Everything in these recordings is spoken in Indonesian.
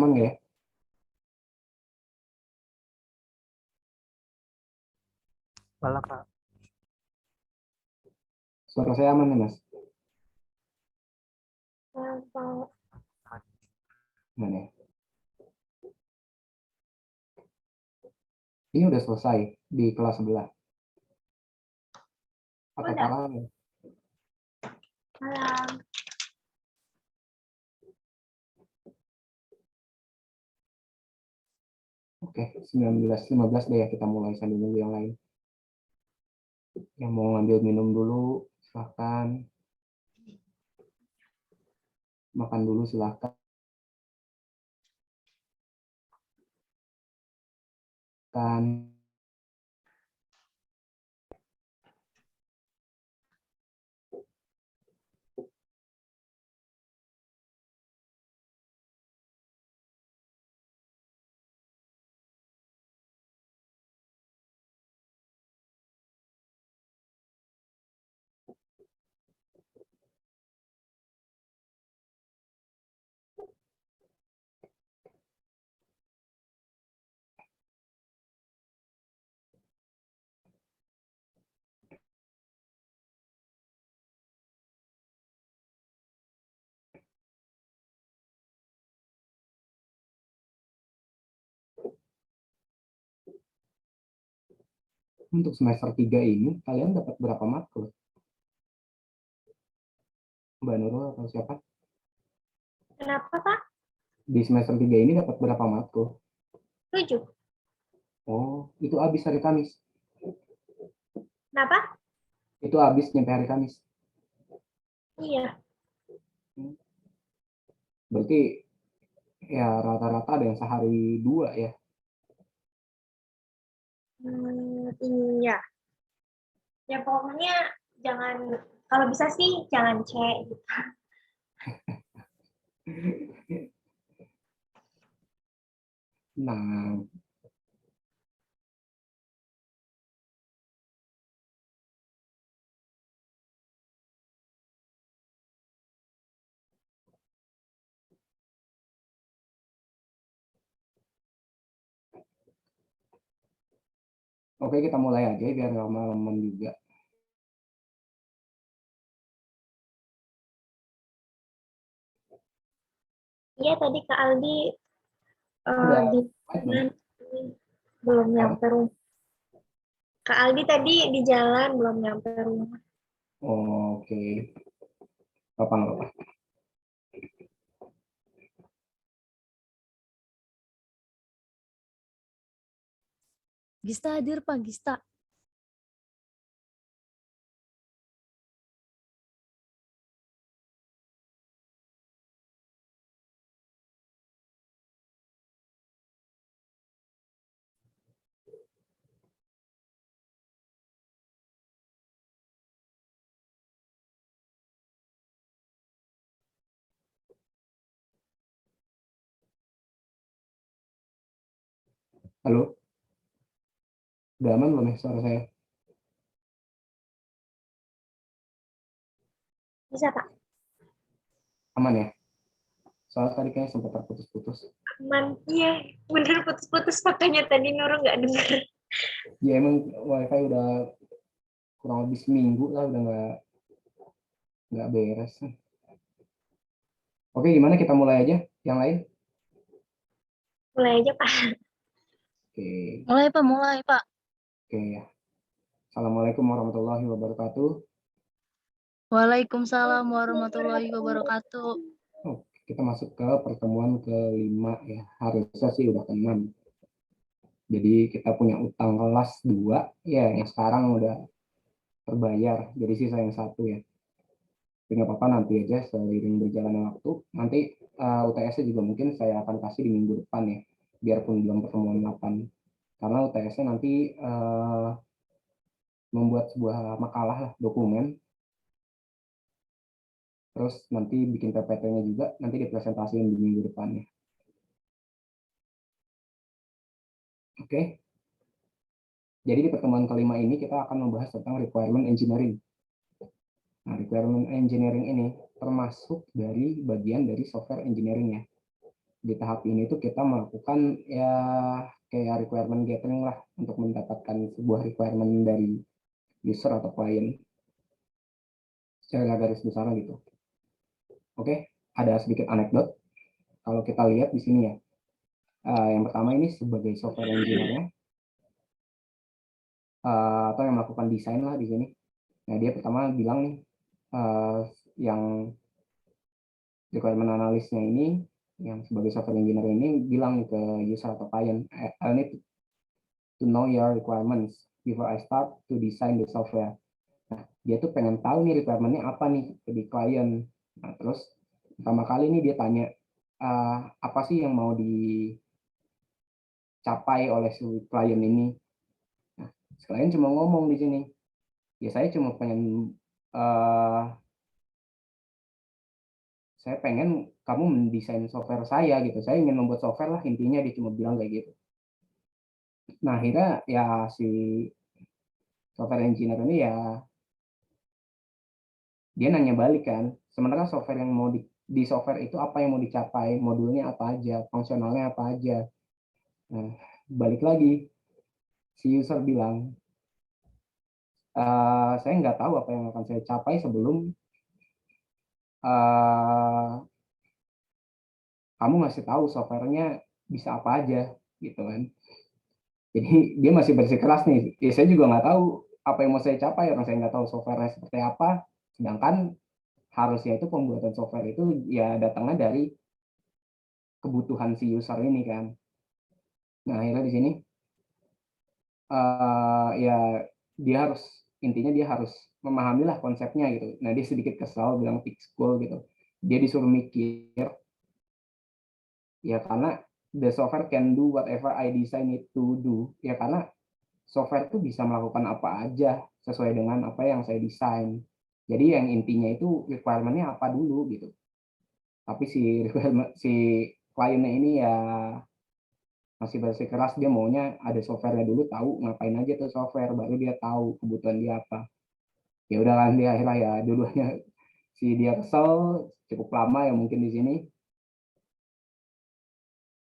aman nggak ya? Malah Kak. Suara saya aman ya, Mas? Aman ya? Ini udah selesai di kelas sebelah. Atau Udah. parah ya? Malam. Oke, 19.15 deh ya, kita mulai sambil nunggu yang lain. Yang mau ngambil minum dulu, silahkan. Makan dulu, silahkan. Untuk semester 3 ini, kalian dapat berapa matkul? Mbak Nurul atau siapa? Kenapa, Pak? Di semester 3 ini dapat berapa matkul? 7. Oh, itu habis hari Kamis. Kenapa? Itu habis nyampe hari Kamis. Iya. Berarti ya rata-rata ada yang sehari 2 ya. Iya. Ya pokoknya jangan, kalau bisa sih jangan C gitu. Nah, oke, kita mulai aja biar nggak malaman juga. Iya tadi Kak Aldi Udah, di baik, belum nyampe rumah. Kak Aldi tadi di jalan belum nyampe rumah. Oke, apa-apa. Gista hadir Pak, Gista. Halo, udah aman belum ya suara saya? Bisa Pak? Aman ya? Soalnya tadi kayaknya sempat terputus-putus. Aman. Iya, bener putus-putus makanya tadi Nurul nggak dengar. Ya emang wifi udah kurang lebih seminggu lah udah nggak beres. Oke, gimana kita mulai aja yang lain? Mulai aja Pak. Oke, Mulai Pak, mulai Pak. oke ya. Assalamualaikum warahmatullahi wabarakatuh. Waalaikumsalam warahmatullahi wabarakatuh. Oke, kita masuk ke pertemuan ke-5 ya. Harusnya sih udah ke-6. Jadi kita punya utang kelas 2 ya yang sekarang udah terbayar. Jadi sisa yang 1 ya. Tapi nggak apa-apa, nanti aja seiring berjalannya waktu. Nanti UTS-nya juga mungkin saya akan kasih di minggu depan ya. Biarpun belum pertemuan 8. Karena UTS-nya nanti membuat sebuah makalah lah, dokumen. Terus nanti bikin PPT-nya juga, nanti dipresentasikan di minggu depannya. Oke. Jadi di pertemuan kelima ini kita akan membahas tentang requirement engineering. Nah, requirement engineering ini termasuk dari bagian dari software engineering ya. di tahap ini tuh kita melakukan ya kayak requirement gathering lah untuk mendapatkan sebuah requirement dari user atau klien secara garis besar gitu. Oke, ada sedikit anekdot. Kalau kita lihat di sini ya, yang pertama ini sebagai software engineer-nya atau yang melakukan desain lah di sini. Nah, dia pertama bilang nih, yang requirement analysnya ini, yang sebagai software engineer ini bilang ke user atau klien, I need to know your requirements before I start to design the software. Nah, dia tuh pengen tahu nih requirement-nya apa nih di klien. Nah, terus pertama kali nih dia tanya, apa sih yang mau dicapai oleh si klien ini. Nah, klien cuma ngomong di sini, ya saya cuma pengen saya pengen kamu mendesain software saya gitu. Saya ingin membuat software lah, intinya dia cuma bilang kayak gitu. Nah, akhirnya ya si software engineer ini ya dia nanya balik kan. Sementara software yang mau di software itu apa yang mau dicapai, modulnya apa aja, fungsionalnya apa aja. Nah, balik lagi si user bilang, saya nggak tahu apa yang akan saya capai sebelum kamu ngasih tahu softwarenya bisa apa aja gitu kan. Jadi dia masih bersikeras nih, ya saya juga nggak tahu apa yang mau saya capai, orang saya nggak tahu softwarenya seperti apa, sedangkan harusnya itu pembuatan software itu ya datangnya dari kebutuhan si user ini kan. Nah, akhirnya di sini ya dia harus, intinya dia harus memahami lah konsepnya gitu. Nah, dia sedikit kesal bilang fix goal gitu. Dia disuruh mikir, ya karena the software can do whatever I design it to do. Ya karena software itu bisa melakukan apa aja sesuai dengan apa yang saya desain. Jadi yang intinya itu requirement-nya apa dulu gitu. Tapi si kliennya ini ya masih bersikeras, dia maunya ada software-nya dulu, tahu ngapain aja tuh software, baru dia tahu kebutuhan dia apa. Ya udah kan, dia akhirnya ya dua-duanya si dia kesel cukup lama ya mungkin di sini.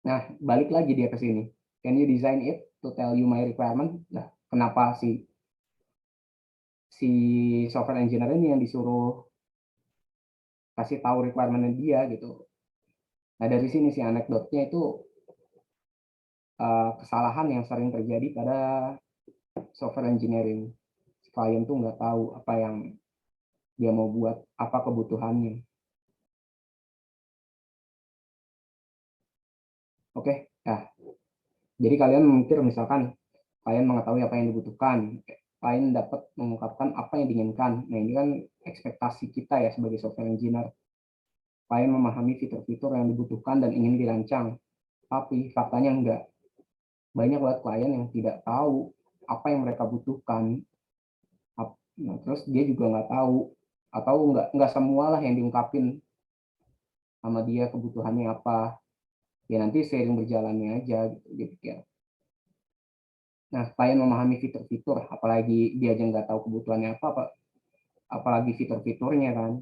Nah, balik lagi dia ke sini. Can you design it to tell you my requirement? Nah, kenapa si software engineer ini yang disuruh kasih tahu requirement dia gitu. Nah, dari sini si anekdotnya itu kesalahan yang sering terjadi pada software engineering. Klien tuh nggak tahu apa yang dia mau buat, apa kebutuhannya. Oke, nah, jadi kalian mikir misalkan kalian mengetahui apa yang dibutuhkan, kalian dapat mengungkapkan apa yang diinginkan. Nah, ini kan ekspektasi kita ya sebagai software engineer. Kalian memahami fitur-fitur yang dibutuhkan dan ingin dirancang. Tapi faktanya enggak. Banyak banget klien yang tidak tahu apa yang mereka butuhkan. Nah, terus dia juga nggak tahu, atau nggak semua lah yang diungkapin sama dia kebutuhannya apa. Ya nanti seiring berjalannya aja gitu dia pikir. Nah, klien memahami fitur-fitur, apalagi dia aja nggak tahu kebutuhannya apa, apalagi fitur-fiturnya kan.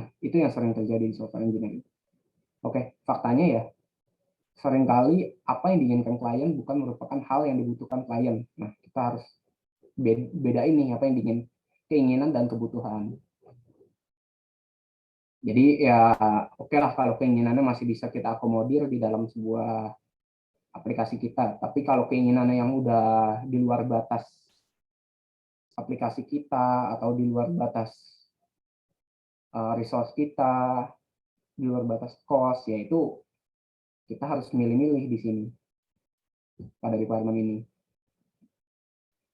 Nah, itu yang sering terjadi di software engineering. Oke, faktanya ya, seringkali apa yang diinginkan klien bukan merupakan hal yang dibutuhkan klien. Nah, kita harus bedain nih apa yang keinginan dan kebutuhan. Jadi ya oke lah kalau keinginannya masih bisa kita akomodir di dalam sebuah aplikasi kita. Tapi kalau keinginannya yang udah di luar batas aplikasi kita atau di luar batas resource kita, di luar batas cost, yaitu kita harus milih-milih di sini pada requirement ini.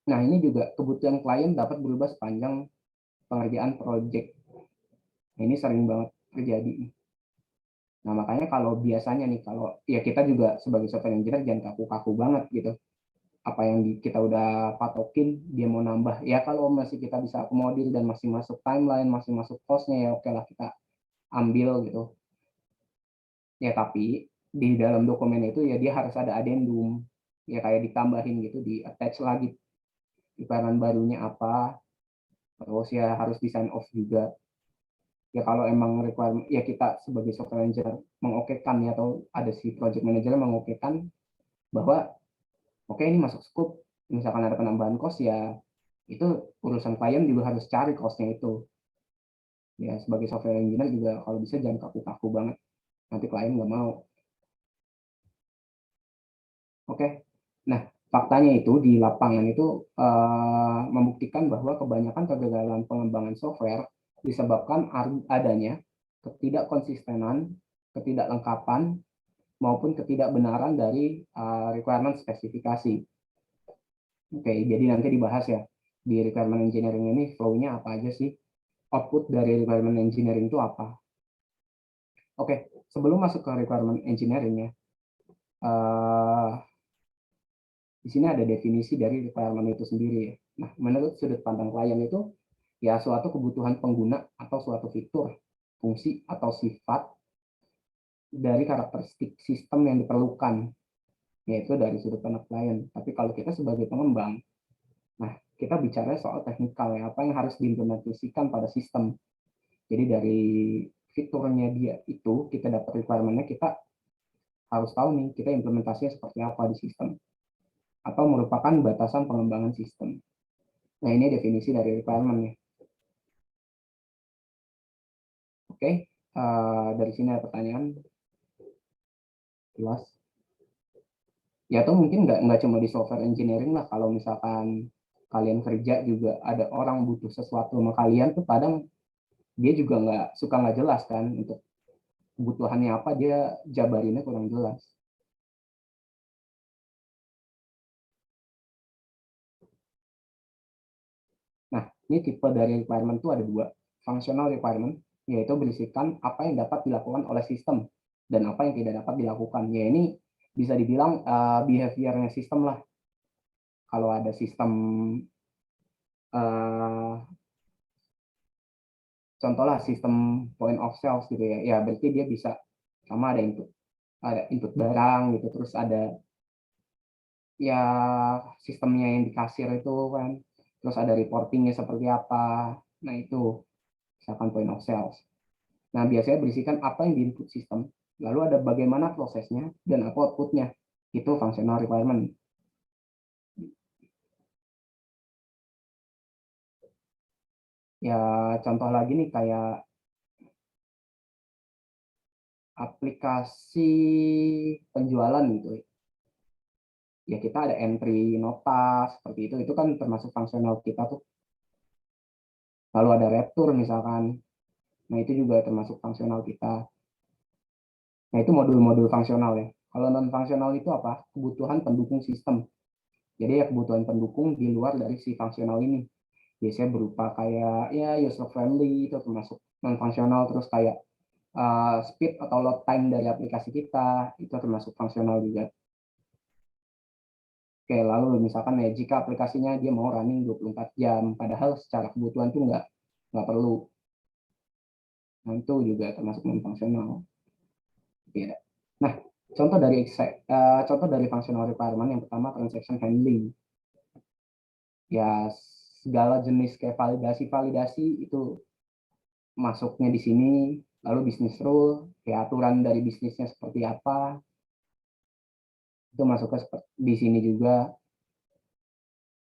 Nah, ini juga kebutuhan klien dapat berubah sepanjang pengerjaan project. Nah, ini sering banget terjadi. Nah, makanya kalau biasanya nih, kalau ya kita juga sebagai software engineer jangan kaku-kaku banget gitu. Apa yang kita udah patokin, dia mau nambah. Ya kalau masih kita bisa akomodir dan masih masuk timeline, masih masuk cost-nya, ya oke lah kita ambil gitu. Ya tapi di dalam dokumen itu ya dia harus ada addendum. Ya kayak ditambahin gitu, di attach lagi requirement barunya apa. Terus ya harus di sign off juga. Ya kalau emang requirement, ya kita sebagai software engineer mengokekan ya, atau ada si project manager mengokekan bahwa oke ini masuk scope, misalkan ada penambahan cost ya itu urusan klien juga harus cari costnya itu. Ya sebagai software engineer juga kalau bisa jangan kaku-kaku banget, nanti klien nggak mau. Oke, nah faktanya itu di lapangan itu membuktikan bahwa kebanyakan kegagalan pengembangan software disebabkan adanya ketidakkonsistenan, ketidaklengkapan, maupun ketidakbenaran dari requirement spesifikasi. Oke, jadi nanti dibahas ya di requirement engineering ini flow-nya apa aja sih, output dari requirement engineering itu apa. Oke, sebelum masuk ke requirement engineering ya, di sini ada definisi dari requirement itu sendiri ya. Nah, menurut sudut pandang klien itu ya suatu kebutuhan pengguna atau suatu fitur, fungsi atau sifat dari karakteristik sistem yang diperlukan, yaitu dari sudut pandang klien. Tapi kalau kita sebagai pengembang, nah kita bicara soal teknikal ya, apa yang harus diimplementasikan pada sistem. Jadi dari fiturnya dia itu kita dapat requirement-nya, kita harus tahu nih kita implementasinya seperti apa di sistem, atau merupakan batasan pengembangan sistem. Nah, ini definisi dari requirement ya. Oke, dari sini ada pertanyaan? Jelas? Ya, atau mungkin nggak cuma di software engineering lah, kalau misalkan kalian kerja juga ada orang butuh sesuatu sama kalian tuh kadang dia juga nggak jelas kan untuk kebutuhannya apa, dia jabarinnya kurang jelas. Nah, ini tipe dari requirement itu ada dua. Functional requirement, yaitu berisikan apa yang dapat dilakukan oleh sistem dan apa yang tidak dapat dilakukan. Ya ini bisa dibilang behavior-nya sistem lah. Kalau ada sistem, contohlah sistem point of sales gitu ya, ya berarti dia bisa sama ada input barang gitu, terus ada ya sistemnya yang di kasir itu kan, terus ada reportingnya seperti apa. Nah itu misalkan point of sales. Nah, biasanya berisikan apa yang diinput sistem, lalu ada bagaimana prosesnya, dan apa outputnya. Itu functional requirement. Ya, contoh lagi nih kayak aplikasi penjualan gitu. Ya, kita ada entry nota, seperti itu kan termasuk fungsional kita tuh. Lalu ada retur misalkan, nah itu juga termasuk fungsional kita. Nah, itu modul-modul fungsional ya. Kalau non-fungsional itu apa? Kebutuhan pendukung sistem. Jadi ya kebutuhan pendukung di luar dari si fungsional ini. Biasanya berupa kayak ya user friendly, itu termasuk non fungsional, terus kayak speed atau load time dari aplikasi kita itu termasuk fungsional juga. Oke, lalu misalkan ya jika aplikasinya dia mau running 24 jam padahal secara kebutuhan tuh nggak perlu, nah itu juga termasuk non fungsional. Ya. Nah, contoh dari functional requirement yang pertama transaction handling. Ya segala jenis kayak validasi itu masuknya di sini, lalu bisnis rule, kayak aturan dari bisnisnya seperti apa, itu masuknya di sini juga.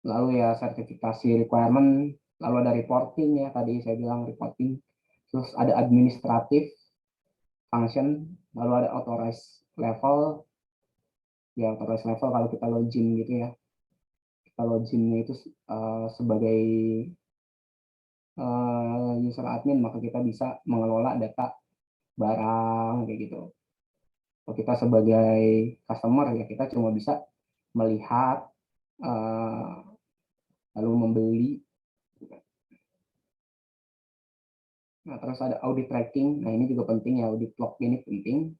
Lalu ya sertifikasi requirement, lalu ada reporting ya, tadi saya bilang reporting, terus ada administratif function, lalu ada authorized level, ya authorized level kalau kita login gitu ya, kita loginnya itu sebagai user admin, maka kita bisa mengelola data barang kayak gitu. Kalau kita sebagai customer ya kita cuma bisa melihat lalu membeli. Nah, terus ada audit tracking. Nah, ini juga penting ya, audit log ini penting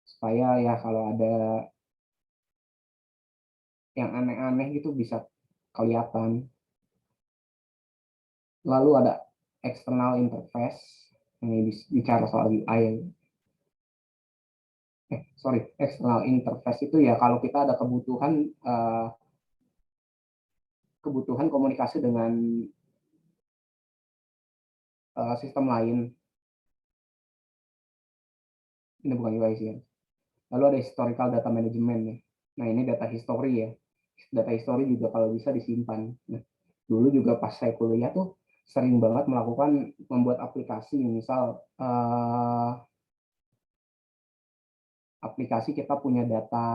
supaya ya kalau ada yang aneh-aneh gitu bisa kelihatan. Lalu ada external interface. Ini bicara soal UI. External interface itu ya kalau kita ada kebutuhan komunikasi dengan sistem lain. Ini bukan UIC ya. Lalu ada historical data management nih. Nah, ini data history ya. Data history juga kalau bisa disimpan. Nah, dulu juga pas saya kuliah tuh sering banget membuat aplikasi, misal aplikasi kita punya data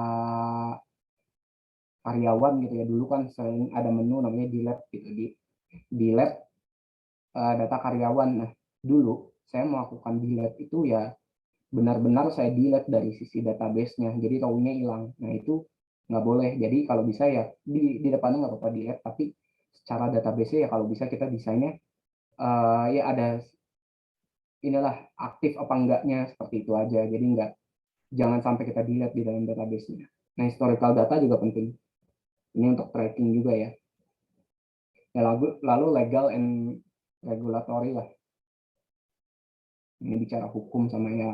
karyawan gitu ya. Dulu kan sering ada menu namanya delete gitu, delete data karyawan. Nah, dulu saya melakukan delete itu ya benar-benar saya delete dari sisi database-nya, jadi raw-nya hilang. Nah, itu nggak boleh. Jadi kalau bisa ya di depannya nggak apa-apa delete, tapi secara database-nya ya kalau bisa kita desainnya ya ada inilah aktif apa enggaknya, seperti itu aja. Jadi jangan sampai kita delete di dalam database-nya. Nah, historical data juga penting. Ini untuk tracking juga ya. Ya, lalu legal and regulatory lah. Ini bicara hukum sama ya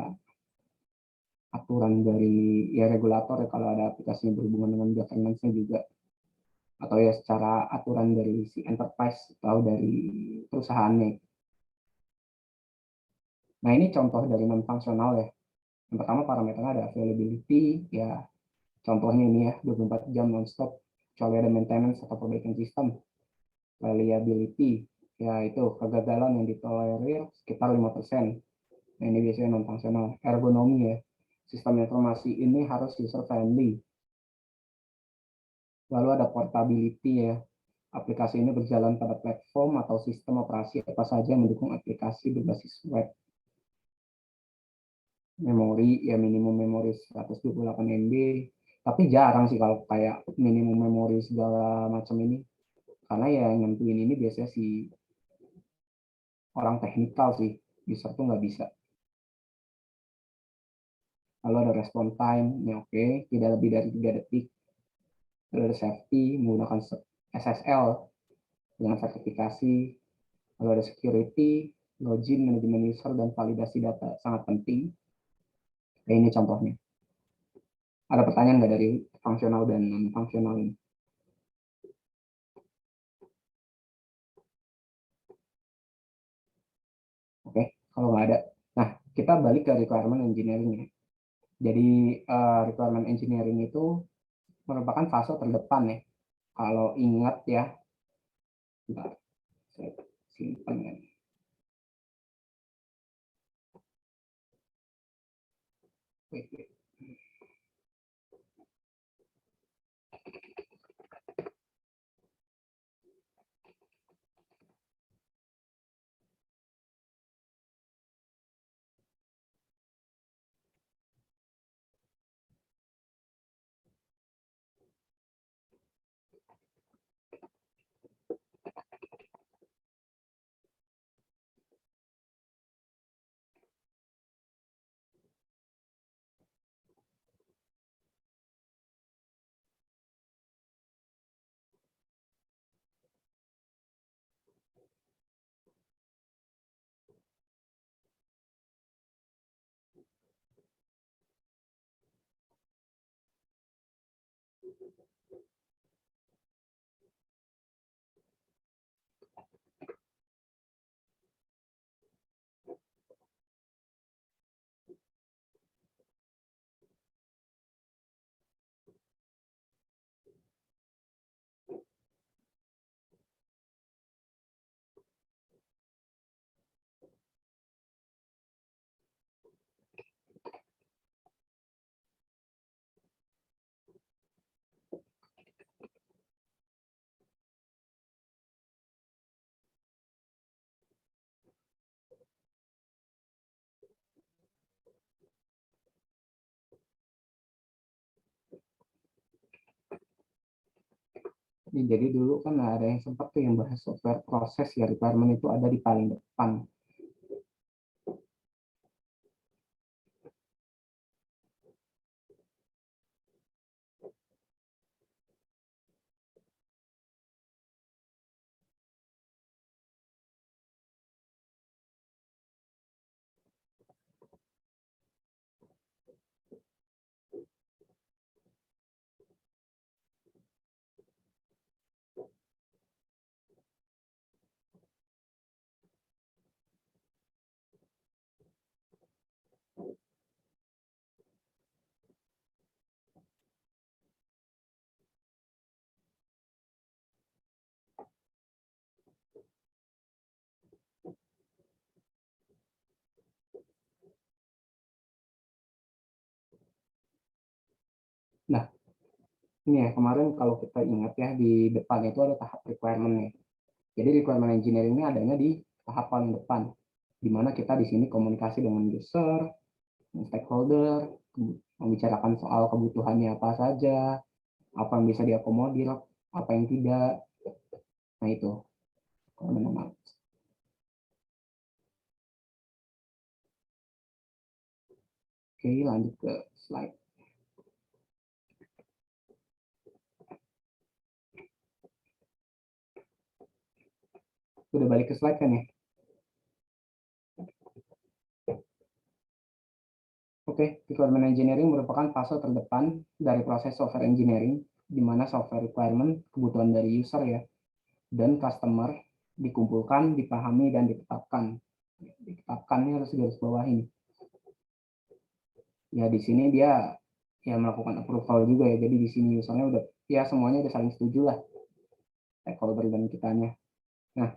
aturan dari ya regulator ya, kalau ada aplikasi yang berhubungan dengan governance-nya juga, atau ya secara aturan dari si enterprise atau dari perusahaannya. Nah, ini contoh dari non fungsional ya. Yang pertama parameternya ada availability ya, contohnya ini ya 24 jam non-stop kecuali ada maintenance atau perbaikan sistem. Reliability ya, itu kegagalan yang ditolerir sekitar 5%. Nah, ini biasanya non fungsional. Ergonomi ya, sistem informasi ini harus user friendly. Lalu ada portability ya, aplikasi ini berjalan pada platform atau sistem operasi apa saja yang mendukung aplikasi berbasis web. Memori ya minimum memori 128 MB, tapi jarang sih kalau kayak minimum memori segala macam ini, karena ya yang nentuin ini biasanya si orang teknikal sih, user tuh nggak bisa. Lalu ada response time, ini oke, tidak lebih dari 3 detik. Lalu ada safety, menggunakan SSL dengan sertifikasi. Lalu ada security, login, manajemen user, dan validasi data sangat penting. Nah, ini contohnya. Ada pertanyaan nggak dari fungsional dan non-fungsional ini? Oke, kalau nggak ada. Nah, kita balik ke requirement engineering ya. Jadi requirement engineering itu merupakan fase terdepan ya. Kalau ingat ya, bentar, saya simpan ya. Wait, wait. Jadi dulu kan ada yang sempat tuh yang bahas software proses ya, requirement itu ada di paling depan. Nah, ini ya kemarin kalau kita ingat ya di depan itu ada tahap requirement-nya. Jadi requirement engineering ini adanya di tahap paling depan, di mana kita di sini komunikasi dengan user, stakeholder, membicarakan soal kebutuhannya apa saja, apa yang bisa diakomodir, apa yang tidak. Nah itu. Oke, lanjut ke slide. Udah balik ke slide kan ya? Oke, requirement engineering merupakan fase terdepan dari proses software engineering, di mana software requirement, kebutuhan dari user ya, dan customer dikumpulkan, dipahami, dan ditetapkan. Ditetapkan ini harus garis bawah ini. Ya di sini dia ya melakukan approval juga ya, jadi di sini usernya udah ya semuanya udah saling setuju lah, stakeholder dan kitanya. Nah,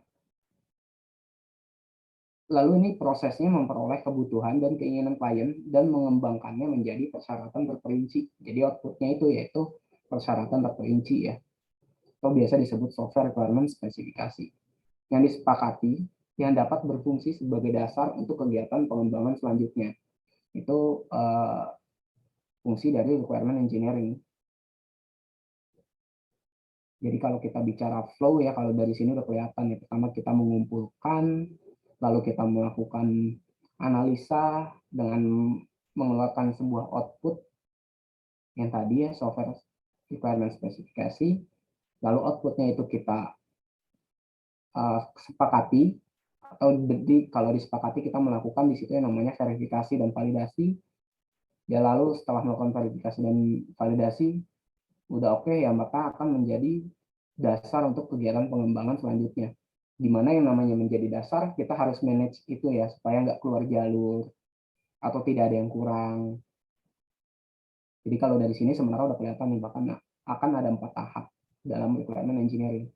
lalu ini prosesnya memperoleh kebutuhan dan keinginan klien dan mengembangkannya menjadi persyaratan terperinci. Jadi outputnya itu yaitu persyaratan terperinci ya, atau biasa disebut software requirement spesifikasi, yang disepakati yang dapat berfungsi sebagai dasar untuk kegiatan pengembangan selanjutnya. Itu fungsi dari requirement engineering. Jadi kalau kita bicara flow ya, kalau dari sini udah kelihatan ya, pertama kita mengumpulkan, lalu kita melakukan analisa dengan mengeluarkan sebuah output yang tadi ya software requirement spesifikasi, lalu outputnya itu kita sepakati, atau kalau disepakati kita melakukan di situ yang namanya verifikasi dan validasi. Ya lalu setelah melakukan verifikasi dan validasi udah oke ya, maka akan menjadi dasar untuk kegiatan pengembangan selanjutnya. Di mana yang namanya menjadi dasar, kita harus manage itu ya, supaya nggak keluar jalur atau tidak ada yang kurang. Jadi kalau dari sini sebenarnya udah kelihatan nih, bahkan akan ada 4 tahap dalam requirement engineering.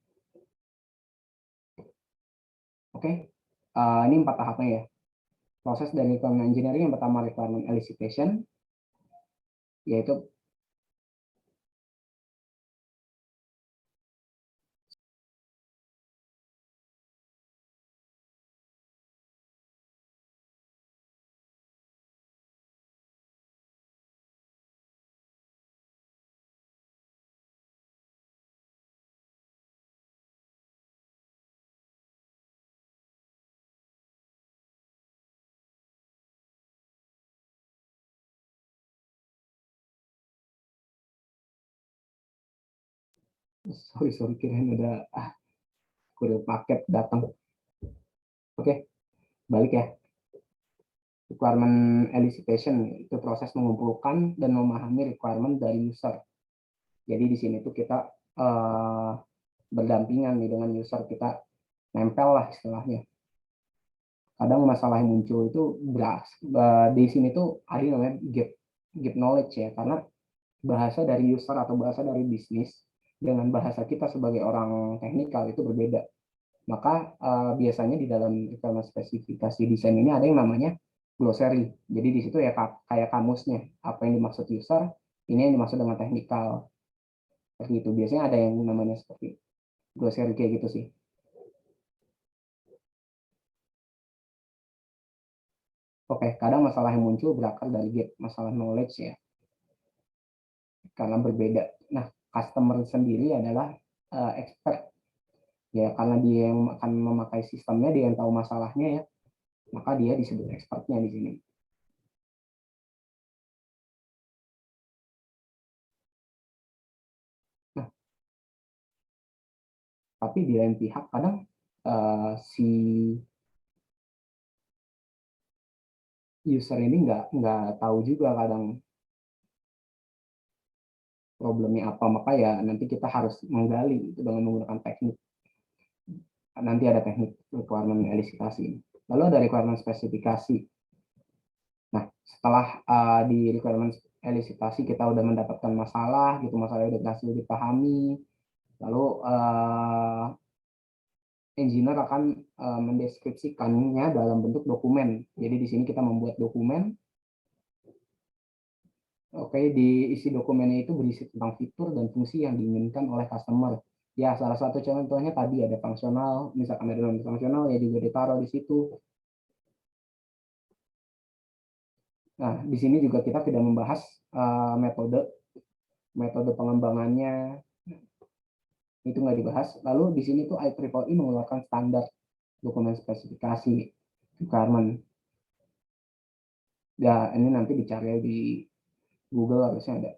Oke, ini 4 tahapnya ya. Proses dari requirement engineering yang pertama requirement elicitation, yaitu sorry kirain udah kurir paket datang. Oke, balik ya. Requirement elicitation itu proses mengumpulkan dan memahami requirement dari user. Jadi di sini tuh kita berdampingan nih dengan user, kita nempel lah istilahnya. Kadang masalah yang muncul itu di sini tuh ada yang namanya gap knowledge ya, karena bahasa dari user atau bahasa dari bisnis dengan bahasa kita sebagai orang teknikal itu berbeda. Maka biasanya di dalam requirement spesifikasi desain ini ada yang namanya glossary. Jadi di situ ya kayak kamusnya, apa yang dimaksud user, ini yang dimaksud dengan teknikal. Seperti itu. Biasanya ada yang namanya seperti glossary kayak gitu sih. Oke, kadang masalah yang muncul berakar dari gap masalah knowledge ya, karena berbeda. Nah, customer sendiri adalah expert ya, karena dia yang akan memakai sistemnya, dia yang tahu masalahnya ya, maka dia disebut expertnya di sini. Nah, tapi di lain pihak kadang si user ini nggak tahu juga kadang problemnya apa, maka ya nanti kita harus menggali itu dengan menggunakan teknik. Nanti ada teknik requirement elicitasi. Lalu ada requirement spesifikasi. Nah, setelah di requirement elicitasi kita udah mendapatkan masalah gitu, masalahnya udah berhasil dipahami, lalu engineer akan mendeskripsikannya dalam bentuk dokumen. Jadi di sini kita membuat dokumen Oke, di isi dokumennya itu berisi tentang fitur dan fungsi yang diinginkan oleh customer. Ya, salah satu contohnya tadi ada fungsional, misalkan ada non fungsional ya juga ditaruh di situ. Nah, di sini juga kita tidak membahas metode metode pengembangannya, itu nggak dibahas. Lalu di sini tuh IEEE mengeluarkan standar dokumen spesifikasi requirement. Ya, ini nanti dicari di Google harusnya ada.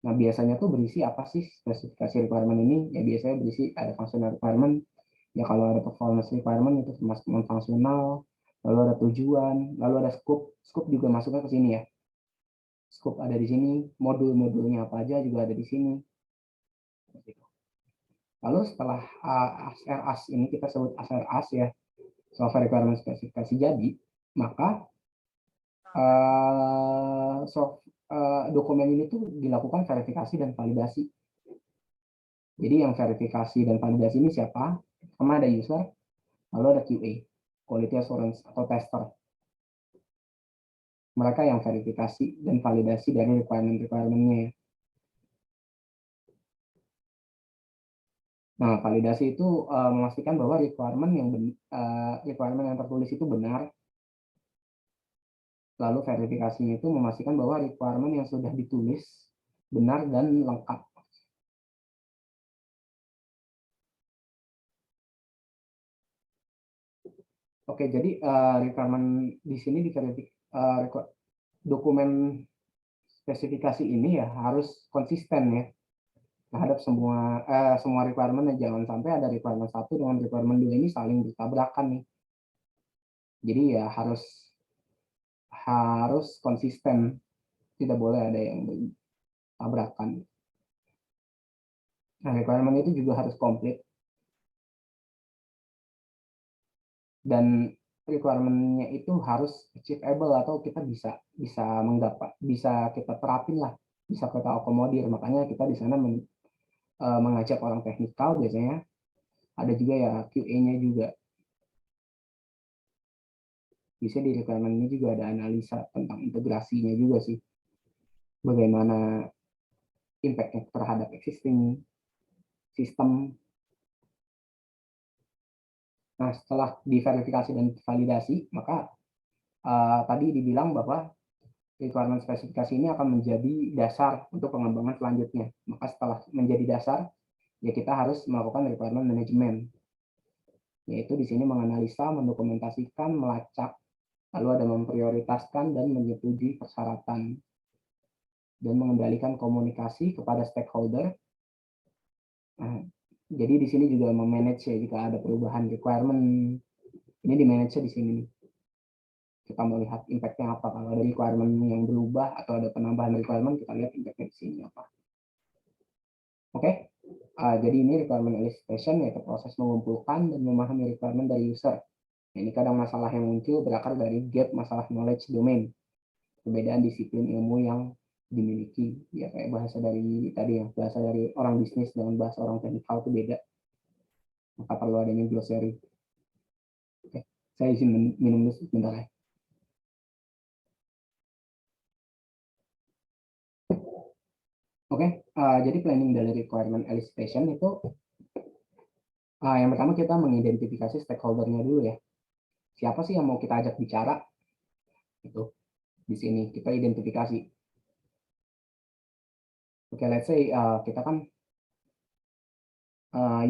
Nah, biasanya tuh berisi apa sih spesifikasi requirement ini? Ya biasanya berisi ada functional requirement. Ya kalau ada performance requirement itu termasuk non fungsional. Lalu ada tujuan, lalu ada scope. Scope juga masuknya ke sini ya. Scope ada di sini, modul-modulnya apa aja juga ada di sini. Lalu setelah ASRAS ini kita sebut ASRAS ya, software requirement spesifikasi jadi, maka dokumen ini tuh dilakukan verifikasi dan validasi. Jadi yang verifikasi dan validasi ini siapa? Pertama ada user, lalu ada QA, quality assurance atau tester. Mereka yang verifikasi dan validasi dari requirement-requirement-nya. Nah, validasi itu memastikan bahwa requirement yang tertulis itu benar. Lalu verifikasinya itu memastikan bahwa requirement yang sudah ditulis benar dan lengkap. Oke, jadi requirement di sini dokumen spesifikasi ini ya harus konsisten ya terhadap semua requirement. Jangan sampai ada requirement satu dengan requirement dua ini saling bertabrakan nih. Jadi ya harus konsisten, tidak boleh ada yang bertabrakan. Nah, requirement itu juga harus komplit dan requirement-nya itu harus achievable atau kita bisa kita terapin lah, bisa kita akomodir. Makanya kita di sana mengajak orang teknikal biasanya, ada juga ya QA-nya juga. Bisa di requirement ini juga ada analisa tentang integrasinya juga sih. Bagaimana impact-nya terhadap existing sistem. Nah, setelah diverifikasi dan validasi, maka tadi dibilang bahwa requirement spesifikasi ini akan menjadi dasar untuk pengembangan selanjutnya. Maka setelah menjadi dasar, ya kita harus melakukan requirement management. Yaitu di sini menganalisa, mendokumentasikan, melacak, lalu ada memprioritaskan dan menyetujui persyaratan, dan mengendalikan komunikasi kepada stakeholder. Nah, jadi di sini juga memanage ya jika ada perubahan requirement. Ini di manage di sini. Kita melihat impact-nya apa. Kalau ada requirement yang berubah atau ada penambahan requirement, kita lihat impact-nya di sini apa. Oke, jadi ini requirement elicitation, yaitu proses mengumpulkan dan memahami requirement dari user. Ini kadang masalah yang muncul berakar dari gap masalah knowledge domain, perbedaan disiplin ilmu yang dimiliki. Ya kayak bahasa dari tadi ya, bahasa dari orang bisnis dengan bahasa orang teknikal itu beda. Maka perlu adanya glossary. Oke, saya izin minum dulu sebentar ya. Oke, jadi planning dari requirement elicitation itu yang pertama kita mengidentifikasi stakeholder-nya dulu ya. Siapa sih yang mau kita ajak bicara? Itu di sini kita identifikasi. Oke, let's say kita kan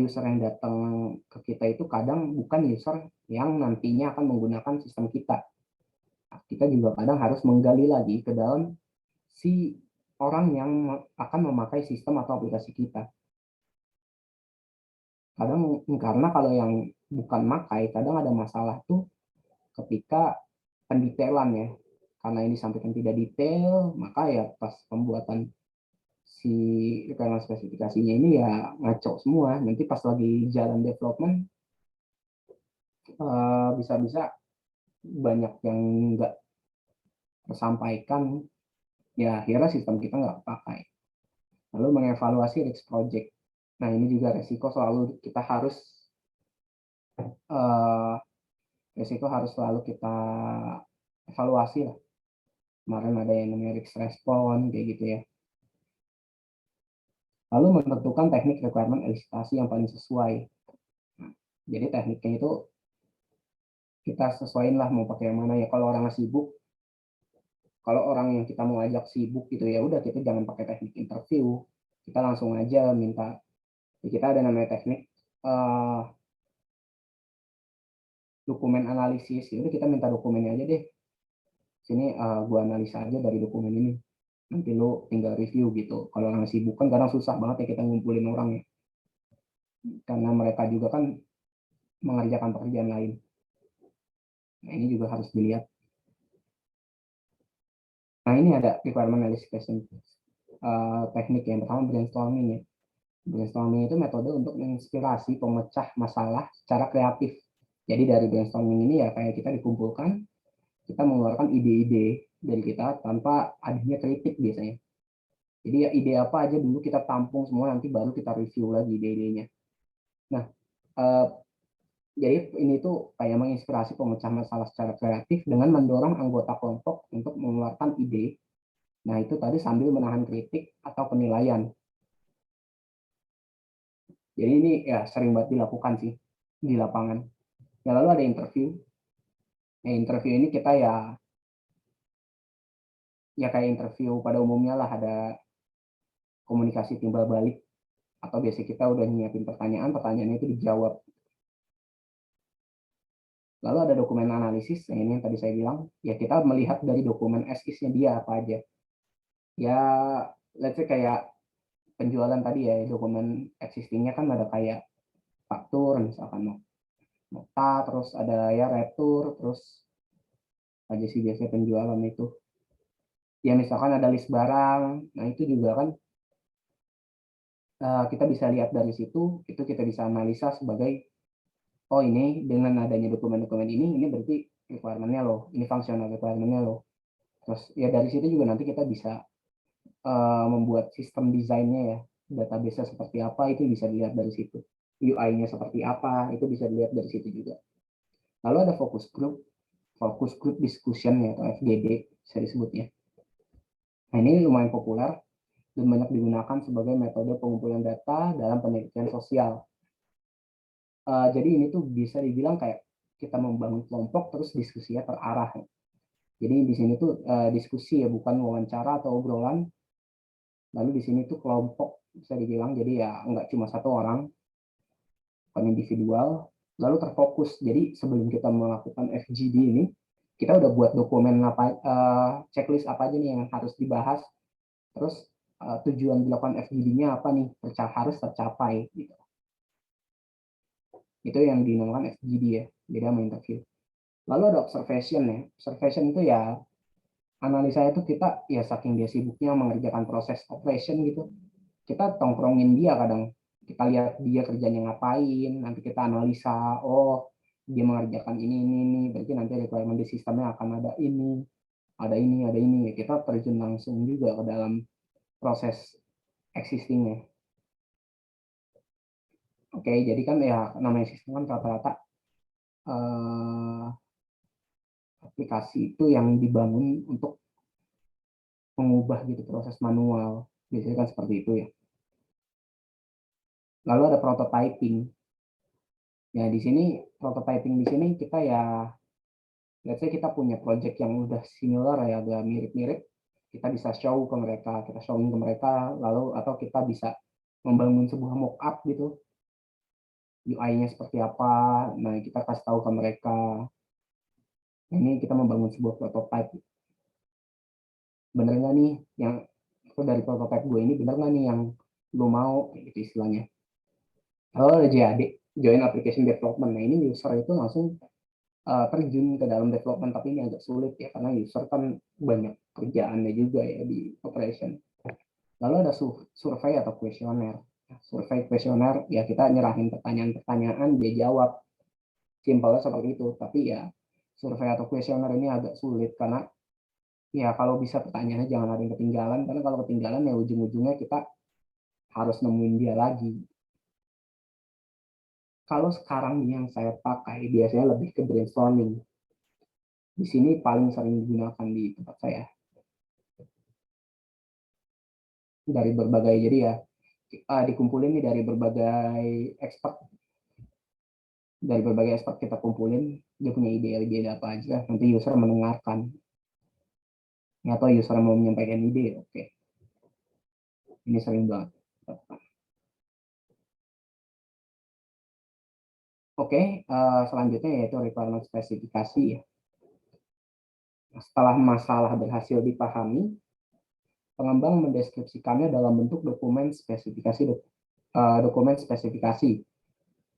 user yang datang ke kita itu kadang bukan user yang nantinya akan menggunakan sistem kita. Kita juga kadang harus menggali lagi ke dalam si orang yang akan memakai sistem atau aplikasi kita. Kadang karena kalau yang bukan makai, kadang ada masalah tuh ketika pendetailan ya. Karena ini disampaikan tidak detail, maka ya pas pembuatan si requirement spesifikasinya ini ya ngaco semua. Nanti pas lagi jalan development bisa-bisa banyak yang nggak tersampaikan, ya akhirnya sistem kita nggak pakai. Lalu mengevaluasi risk project. Nah ini juga resiko selalu kita harus resiko harus selalu kita evaluasi lah. Kemarin ada yang namanya risk response, kayak gitu ya. Lalu menentukan teknik requirement elisitasi yang paling sesuai. Nah, jadi tekniknya itu kita sesuaiin lah mau pakai yang mana ya. Kalau orang sibuk, kalau orang yang kita mau ajak sibuk gitu ya udah kita jangan pakai teknik interview. Kita langsung aja minta. Ya, kita ada namanya teknik dokumen analisis. Jadi kita minta dokumennya aja deh. Sini gua analisa aja dari dokumen ini. Nanti lo tinggal review gitu. Kalau orang sibuk kan kadang susah banget ya kita ngumpulin orang ya. Karena mereka juga kan mengerjakan pekerjaan lain. Nah, ini juga harus dilihat. Nah, ini ada requirement elicitation teknik yang pertama brainstorming ya. Brainstorming itu metode untuk menginspirasi pemecah masalah secara kreatif. Jadi dari brainstorming ini ya kayak kita dikumpulkan, kita mengeluarkan ide-ide dari kita tanpa adanya kritik biasanya. Jadi ya ide apa aja dulu kita tampung semua, nanti baru kita review lagi ide-idenya. Nah, jadi ini tuh kayak menginspirasi pemecah masalah secara kreatif dengan mendorong anggota kelompok untuk mengeluarkan ide. Nah, itu tadi sambil menahan kritik atau penilaian. Jadi ini ya sering banget dilakukan sih di lapangan. Ya lalu ada interview. Ya, interview ini kita ya kayak interview pada umumnya lah, ada komunikasi timbal balik atau biasa kita udah nyiapin pertanyaan, pertanyaannya itu dijawab. Lalu ada dokumen analisis, yang ini yang tadi saya bilang, ya kita melihat dari dokumen SIS-nya dia apa aja. Ya, let's say kayak penjualan tadi ya, dokumen existing-nya kan ada kayak faktur, misalkan nota, terus ada ya retur, terus aja sih biasanya penjualan itu. Ya misalkan ada list barang, nah itu juga kan kita bisa lihat dari situ, itu kita bisa analisa sebagai, oh ini dengan adanya dokumen-dokumen ini berarti requirement-nya loh, ini functional requirement-nya loh. Terus ya dari situ juga nanti kita bisa membuat sistem desainnya ya, database-nya seperti apa, itu bisa dilihat dari situ. UI-nya seperti apa, itu bisa dilihat dari situ juga. Lalu ada focus group discussion ya, atau FGD, bisa disebutnya. Nah ini lumayan populer dan banyak digunakan sebagai metode pengumpulan data dalam penelitian sosial. Jadi ini tuh bisa dibilang kayak kita membangun kelompok terus diskusinya terarah. Jadi di sini tuh diskusi ya, bukan wawancara atau obrolan. Lalu di sini tuh kelompok bisa dibilang, jadi ya nggak cuma satu orang, bukan individual. Lalu terfokus. Jadi sebelum kita melakukan FGD ini, kita udah buat dokumen apa, checklist apa aja nih yang harus dibahas. Terus tujuan dilakukan FGD-nya apa nih, harus tercapai gitu. Itu yang dinamakan FGD ya, beda sama interview. Lalu ada observation ya. Observation itu ya analisa itu kita ya saking dia sibuknya mengerjakan proses operation gitu. Kita tongkrongin dia kadang. Kita lihat dia kerjanya ngapain, nanti kita analisa, oh dia mengerjakan ini, berarti nanti requirement di sistemnya akan ada ini, ada ini, ada ini. Ya, kita terjun langsung juga ke dalam proses existingnya. Oke, jadi kan ya namanya sistem kan rata-rata aplikasi itu yang dibangun untuk mengubah gitu proses manual. Biasanya kan seperti itu ya. Lalu ada prototyping. Ya di sini prototyping di sini kita ya, let's say kita punya project yang udah similar ya, agak mirip-mirip, kita bisa show ke mereka, kita showing ke mereka, lalu atau kita bisa membangun sebuah mock-up gitu, UI-nya seperti apa, nah kita kasih tahu ke mereka. Nah, ini kita membangun sebuah prototype. Bener nggak nih yang dari prototype gue ini, bener nggak nih yang lo mau, gitu istilahnya. Kalau ada JAD, Joint Application Development, nah ini user itu langsung terjun ke dalam development, tapi ini agak sulit ya karena user kan banyak kerjaannya juga ya di operation. Lalu ada survei atau kuesioner. Survei kuesioner ya kita nyerahin pertanyaan-pertanyaan, dia jawab, simpelnya seperti itu. Tapi ya survei atau kuesioner ini agak sulit karena ya kalau bisa pertanyaannya jangan ada yang ketinggalan, karena kalau ketinggalan ya ujung-ujungnya kita harus nemuin dia lagi. Kalau sekarang yang saya pakai biasanya lebih ke brainstorming. Di sini paling sering digunakan di tempat saya. dari berbagai, jadi ya dikumpulin nih dari berbagai expert kita kumpulin, dia punya ide-ide apa aja, nanti user mendengarkan, atau user mau menyampaikan ide, oke. Ini sering banget. Oke, selanjutnya yaitu requirement spesifikasi ya. Setelah masalah berhasil dipahami, pengembang mendeskripsikannya dalam bentuk dokumen spesifikasi.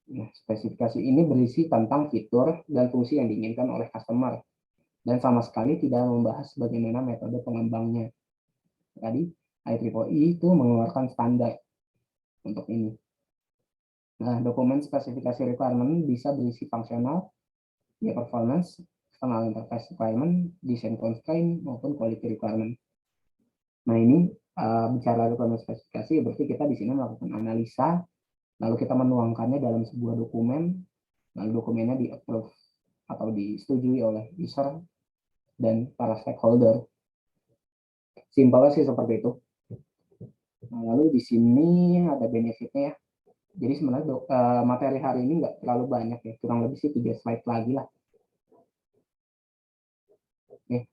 Nah, spesifikasi ini berisi tentang fitur dan fungsi yang diinginkan oleh customer dan sama sekali tidak membahas bagaimana metode pengembangnya. Tadi IEEE itu mengeluarkan standar untuk ini. Nah, dokumen spesifikasi requirement bisa berisi fungsional, ya performance, external interface requirement, design constraint, maupun quality requirement. Nah, ini bicara requirement spesifikasi, berarti kita di sini melakukan analisa, lalu kita menuangkannya dalam sebuah dokumen, lalu dokumennya di-approve atau disetujui oleh user dan para stakeholder. Simpelnya sih seperti itu. Nah, lalu di sini ada benefitnya ya. Jadi sebenarnya materi hari ini nggak terlalu banyak ya, kurang lebih sih 3 slide lagi lah. Oke.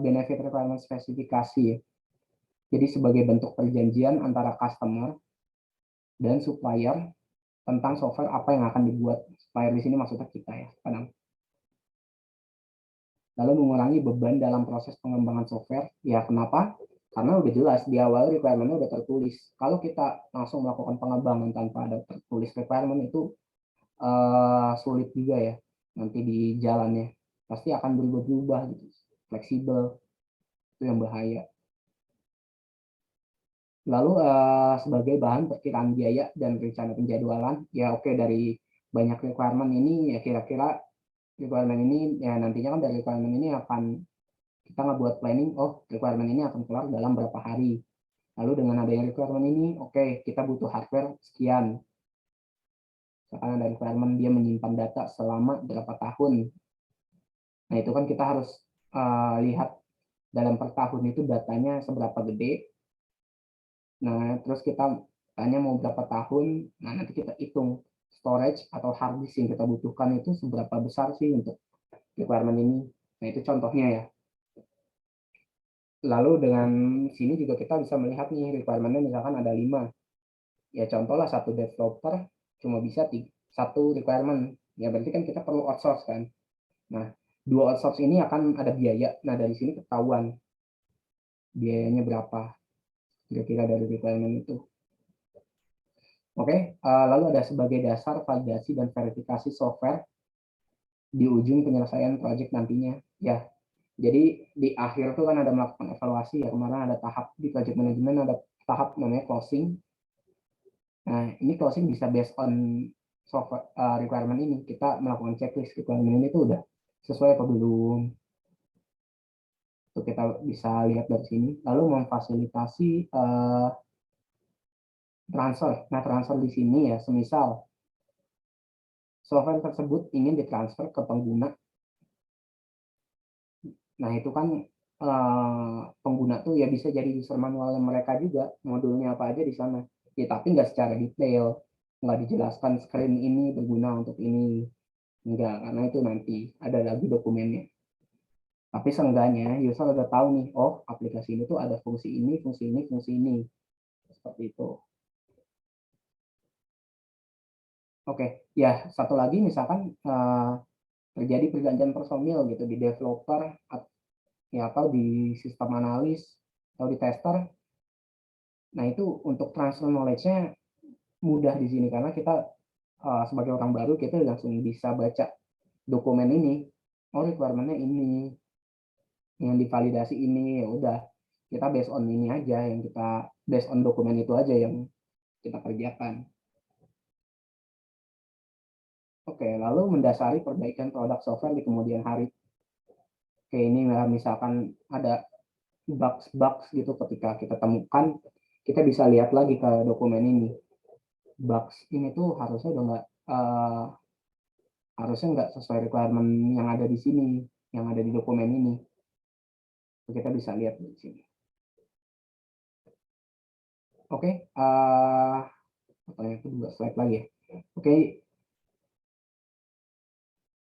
Benefit requirement spesifikasi ya. Jadi sebagai bentuk perjanjian antara customer dan supplier tentang software apa yang akan dibuat. Supplier di sini maksudnya kita ya, kadang. Lalu mengurangi beban dalam proses pengembangan software. Ya kenapa? Karena udah jelas di awal requirement-nya udah tertulis. Kalau kita langsung melakukan pengembangan tanpa ada tertulis requirement itu sulit juga ya nanti di jalannya. Pasti akan berubah-ubah gitu. Fleksibel. Itu yang bahaya. Lalu sebagai bahan perkiraan biaya dan rencana penjadwalan, ya oke, dari banyak requirement ini ya kira-kira requirement ini ya nantinya kan dari requirement ini akan kita ngebuat planning, oh requirement ini akan keluar dalam berapa hari. Lalu dengan adanya requirement ini, oke, kita butuh hardware sekian. Misalkan ada requirement dia menyimpan data selama berapa tahun. Nah itu kan kita harus lihat dalam per tahun itu datanya seberapa gede. Nah terus kita tanya mau berapa tahun, nah nanti kita hitung storage atau hard disk yang kita butuhkan itu seberapa besar sih untuk requirement ini. Nah itu contohnya ya. Lalu dengan sini juga kita bisa melihat nih requirement-nya misalkan ada 5. Ya contoh lah satu developer cuma bisa 1 requirement. Ya berarti kan kita perlu outsource kan. Nah, 2 outsource ini akan ada biaya. Nah, dari sini ketahuan biayanya berapa kira-kira dari requirement itu. Oke, lalu ada sebagai dasar validasi dan verifikasi software di ujung penyelesaian project nantinya. Ya, jadi di akhir tuh kan ada melakukan evaluasi ya, kemarin ada tahap di project management ada tahap namanya closing. Nah, ini closing bisa based on software requirement ini. Kita melakukan checklist requirement ini tuh udah sesuai apa belum. Itu kita bisa lihat dari sini. Lalu memfasilitasi transfer. Nah, transfer di sini ya, semisal software tersebut ingin ditransfer ke pengguna. Nah, itu kan pengguna tuh ya bisa jadi user manual mereka juga, modulnya apa aja di sana. Ya, tapi nggak secara detail, nggak dijelaskan screen ini berguna untuk ini. Enggak, karena itu nanti ada lagi dokumennya. Tapi seenggaknya user udah tahu nih, oh aplikasi ini tuh ada fungsi ini, fungsi ini, fungsi ini. Seperti itu. Oke, ya satu lagi misalkan terjadi pergantian personil gitu di developer ya atau di sistem analis atau di tester. Nah itu untuk transfer knowledge-nya mudah di sini karena kita sebagai orang baru kita langsung bisa baca dokumen ini. Oh requirement-nya ini, yang divalidasi ini, ya udah kita based on ini aja yang kita based on dokumen itu aja yang kita kerjakan. Oke, lalu mendasari perbaikan produk software di kemudian hari. Oke, ini misalkan ada bugs gitu ketika kita temukan, kita bisa lihat lagi ke dokumen ini. Bugs ini tuh harusnya nggak sesuai requirement yang ada di sini, yang ada di dokumen ini. Kita bisa lihat di sini. Oke, pertanyaan kedua, slide lagi ya. Oke,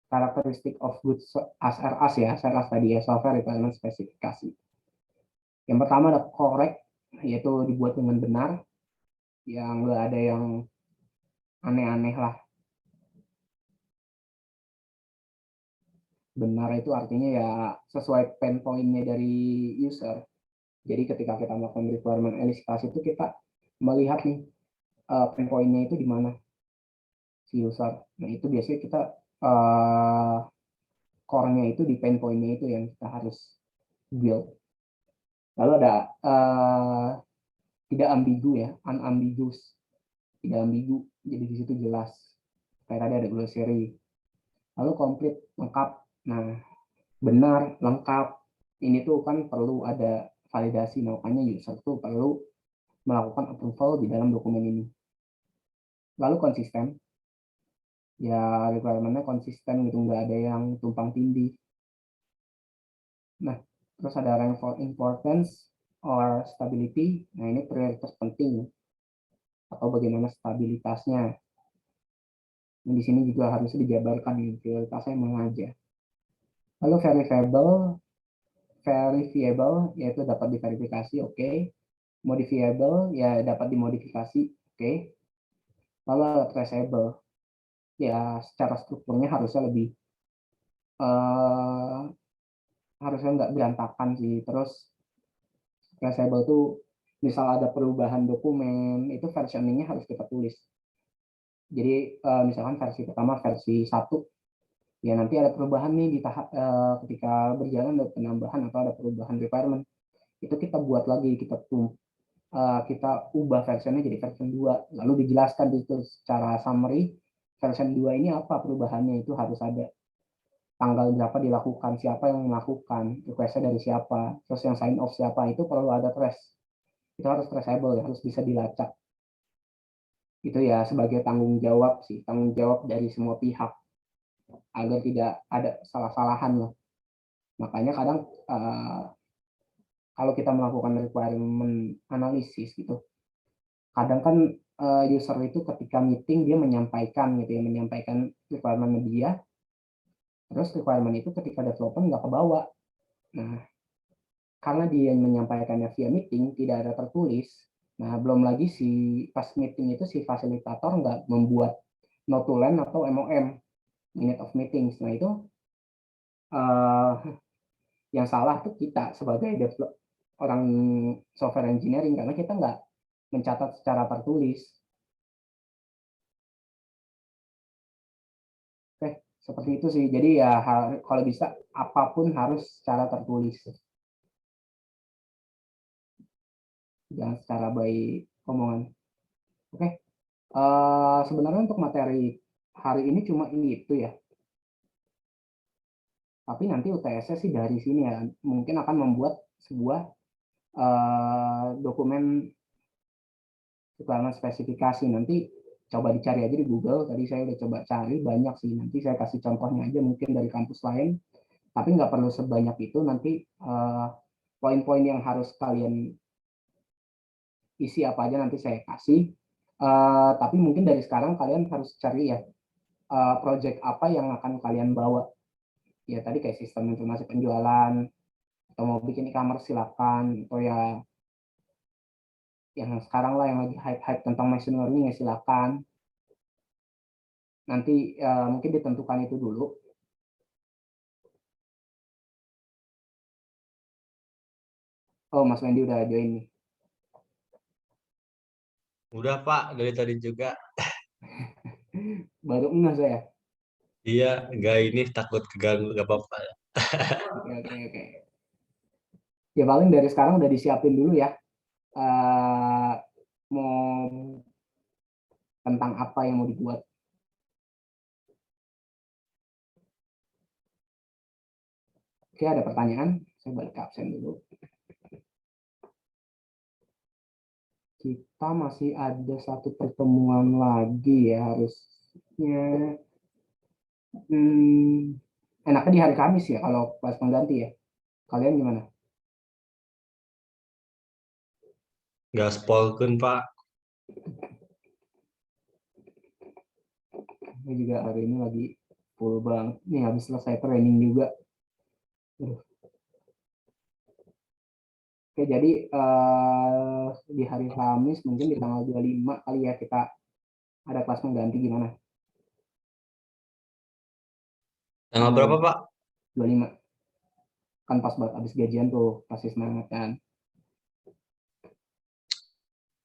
karakteristik of good SRAS ya, SRAS tadi ya, software requirement spesifikasi. Yang pertama ada correct, yaitu dibuat dengan benar, yang nggak ada yang aneh-aneh lah. Benar itu artinya ya sesuai pain point-nya dari user. Jadi ketika kita melakukan requirement elicitation itu kita melihat nih pain point-nya itu di mana si user. Nah itu biasanya kita core-nya itu di pain point-nya itu yang kita harus build. Lalu ada tidak ambigu ya, unambiguous, tidak ambigu. Jadi di situ jelas. Kayak tadi ada glossary. Lalu komplit, lengkap. Nah, benar, lengkap. Ini tuh kan perlu ada validasi, makanya user tuh perlu melakukan approval di dalam dokumen ini. Lalu konsisten, ya requirement-nya konsisten gitu, nggak ada yang tumpang tindih. Nah, terus ada rank for importance or stability. Nah, ini prioritas penting atau bagaimana stabilitasnya. Nah, di sini juga harus dijabarkan nih prioritasnya mana aja. Lalu verifiable yaitu dapat diverifikasi, oke. Modifiable ya dapat dimodifikasi, oke. Lalu traceable ya secara strukturnya harusnya lebih harusnya nggak berantakan sih. Terus traceable tuh misal ada perubahan dokumen itu versioningnya harus kita tulis. Jadi misalkan versi pertama versi 1 ya nanti ada perubahan nih di tahap ketika berjalan ada penambahan atau ada perubahan requirement itu kita buat lagi kita ubah versionnya jadi version 2 lalu dijelaskan itu secara summary version 2 ini apa perubahannya itu harus ada tanggal berapa dilakukan siapa yang melakukan requestnya dari siapa terus yang sign off siapa itu perlu ada trace itu harus traceable ya harus bisa dilacak itu ya sebagai tanggung jawab sih tanggung jawab dari semua pihak agar tidak ada salah-salahan loh. Makanya kadang kalau kita melakukan requirement analisis gitu, kadang kan user itu ketika meeting dia menyampaikan gitu ya, menyampaikan requirement dia, terus requirement itu ketika development nggak kebawa. Nah, karena dia menyampaikannya via meeting, tidak ada tertulis, nah belum lagi si pas meeting itu si fasilitator nggak membuat notulen atau MOM, minute of meetings. Nah itu uh, yang salah tuh kita sebagai orang software engineering karena kita nggak mencatat secara tertulis. Oke, seperti itu sih. Jadi ya kalau bisa apapun harus secara tertulis. Jangan secara by omongan. Oke. Sebenarnya untuk materi hari ini cuma ini itu ya. Tapi nanti UTS-nya sih dari sini ya. Mungkin akan membuat sebuah dokumen requirement spesifikasi. Nanti coba dicari aja di Google. Tadi saya udah coba cari banyak sih. Nanti saya kasih contohnya aja mungkin dari kampus lain. Tapi nggak perlu sebanyak itu. Nanti poin-poin yang harus kalian isi apa aja nanti saya kasih. Tapi mungkin dari sekarang kalian harus cari ya project apa yang akan kalian bawa. Ya tadi kayak sistem informasi penjualan atau mau bikin e-commerce silakan atau ya yang sekarang lah yang lagi hype-hype tentang machine learning ya silakan. Nanti mungkin ditentukan itu dulu. Oh, Mas Wendy udah join nih. Udah Pak, dari tadi juga. Baru enggak saya. Iya, nggak ini takut keganggu, nggak apa-apa. Oke. Ya paling dari sekarang udah disiapin dulu ya. Mau tentang apa yang mau dibuat. Oke, ada pertanyaan? Saya balik ke absen dulu. Kita masih ada satu pertemuan lagi ya harusnya. Enaknya di hari Kamis ya kalau pas pengganti ya. Kalian gimana? Gaspolkeun Pak. Ini juga hari ini lagi full banget. Nih habis selesai training juga. Aduh. Oke, jadi di hari Kamis mungkin di tanggal 25 kali ya kita ada kelas mengganti gimana? Tanggal berapa Pak? 25. Kan pas banget habis gajian tuh, pasti semangat kan.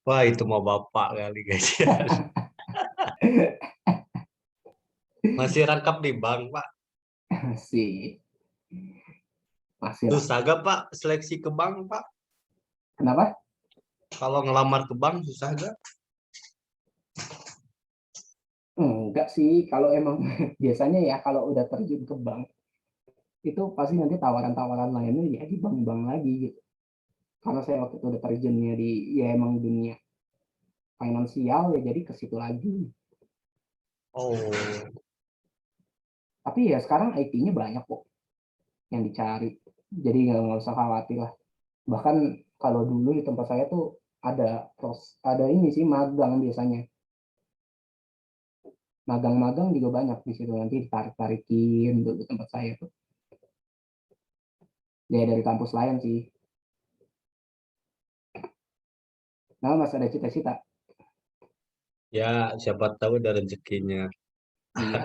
Wah itu mau Bapak kali gajian. Masih rangkap di bank Pak. Masih. Masih lah. Susah gak Pak seleksi ke bank Pak? Kenapa? Kalau ngelamar ke bank susah gak? Enggak sih, kalau emang biasanya ya kalau udah terjun ke bank, itu pasti nanti tawaran-tawaran lainnya ya di bank-bank lagi gitu. Karena saya waktu itu udah terjunnya di ya emang dunia finansial ya jadi ke situ lagi. Oh, Tapi ya sekarang IT-nya banyak kok yang dicari. Jadi nggak usah khawatir lah. Bahkan kalau dulu di tempat saya tuh ada ini sih magang biasanya. Magang-magang juga banyak di situ nanti ditarik-tarikin dulu tempat saya tuh. Ya dari kampus lain sih. Nah, Mas ada cita-cita? ya siapa tahu ada rezekinya. Iya.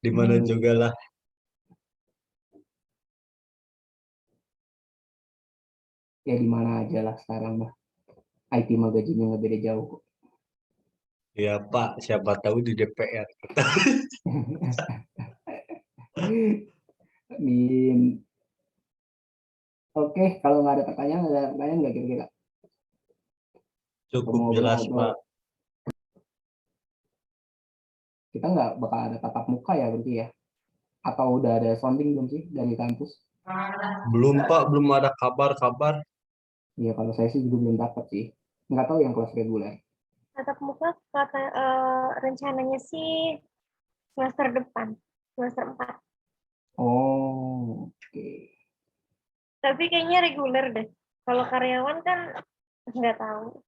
Di mana Hmm, juga lah. ya di mana aja lah sekarang mah. IT mah gajinya nggak beda jauh kok. Ya Pak, siapa tahu di DPR. Min. Oke, kalau nggak ada pertanyaan nggak kira-kira? Atau Cukup mau jelas ngobrol-ngobrol? Pak. Kita nggak bakal ada tatap muka ya berarti ya? Atau udah ada sounding belum sih dari kampus? Belum Pak, belum ada kabar-kabar. Ya kalau saya sih juga belum dapat sih. Nggak tahu yang kelas reguler. Tatap muka rencananya sih semester depan, semester 4. Oh, oke. Tapi kayaknya reguler deh. Kalau karyawan kan nggak tahu.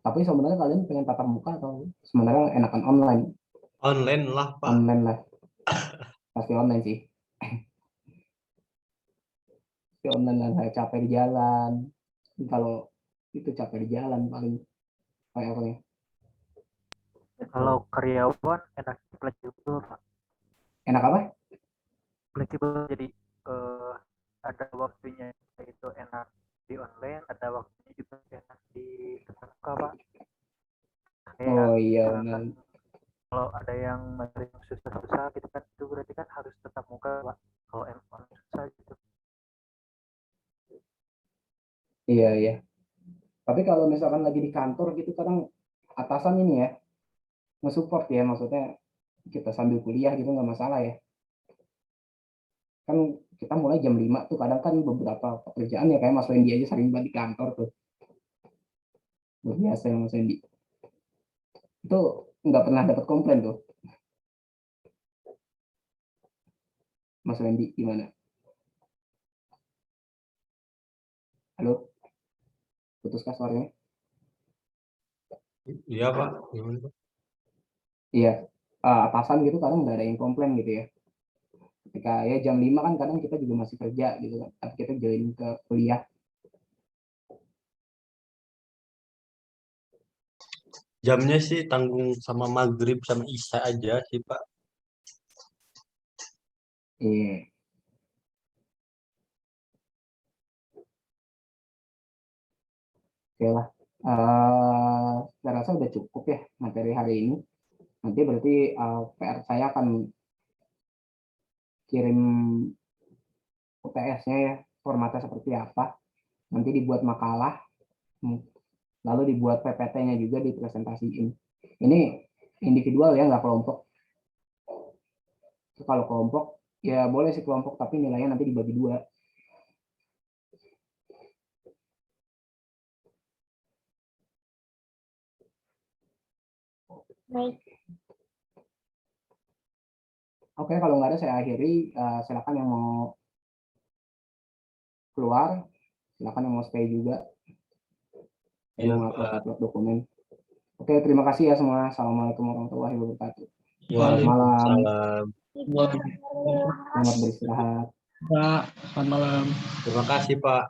Tapi sebenarnya kalian pengen tatap muka atau sebenarnya enakan online? Online lah Pak. Online lah, pasti online sih. Pasti online lah, saya capek di jalan. Kalau itu capek di jalan paling kayak Kalau karyawan enak fleksibel, Pak. enak apa? Fleksibel jadi eh, ada waktunya itu enak di online, ada waktunya juga enak di tatap muka, Pak. Kayak Oh iya misalkan benar. kalau ada yang materi yang susah-susah gitu kan, itu berarti kan harus tetap muka, Pak. Kalau emang susah gitu. Iya iya. Tapi kalau misalkan lagi di kantor gitu kadang atasan ini ya nge-support ya, maksudnya kita sambil kuliah gitu nggak masalah ya. Kan kita mulai jam 5 tuh kadang kan beberapa pekerjaan ya kayak Mas Wendy aja sering banget di kantor tuh. Luar biasa ya Mas Wendy. Itu nggak pernah dapat komplain tuh Mas Wendy gimana? Halo, putuskah suaranya? Iya Pak. Gimana, Pak? Iya, atasan gitu kadang nggak ada yang komplain gitu ya. Ketika ya jam 5 kan kadang kita juga masih kerja gitu kan. Tapi kita join ke kuliah. Jamnya sih tanggung sama maghrib sama isya aja sih Pak. Iya, oke lah. Saya rasa udah cukup ya materi hari ini. Nanti berarti PR saya akan kirim UTS-nya ya, formatnya seperti apa. Nanti dibuat makalah, lalu dibuat PPT-nya juga dipresentasiin. Ini individual ya, nggak kelompok. Kalau kelompok, ya boleh sih kelompok, tapi nilainya nanti dibagi dua. Baik. Oke, kalau nggak ada saya akhiri. Silakan yang mau keluar, silakan yang mau stay juga. Iya, mau Pak. upload dokumen. Oke, terima kasih ya semua. Assalamualaikum warahmatullahi wabarakatuh. Waalaikumsalam. Selamat beristirahat. Pak, selamat malam. Terima kasih, Pak.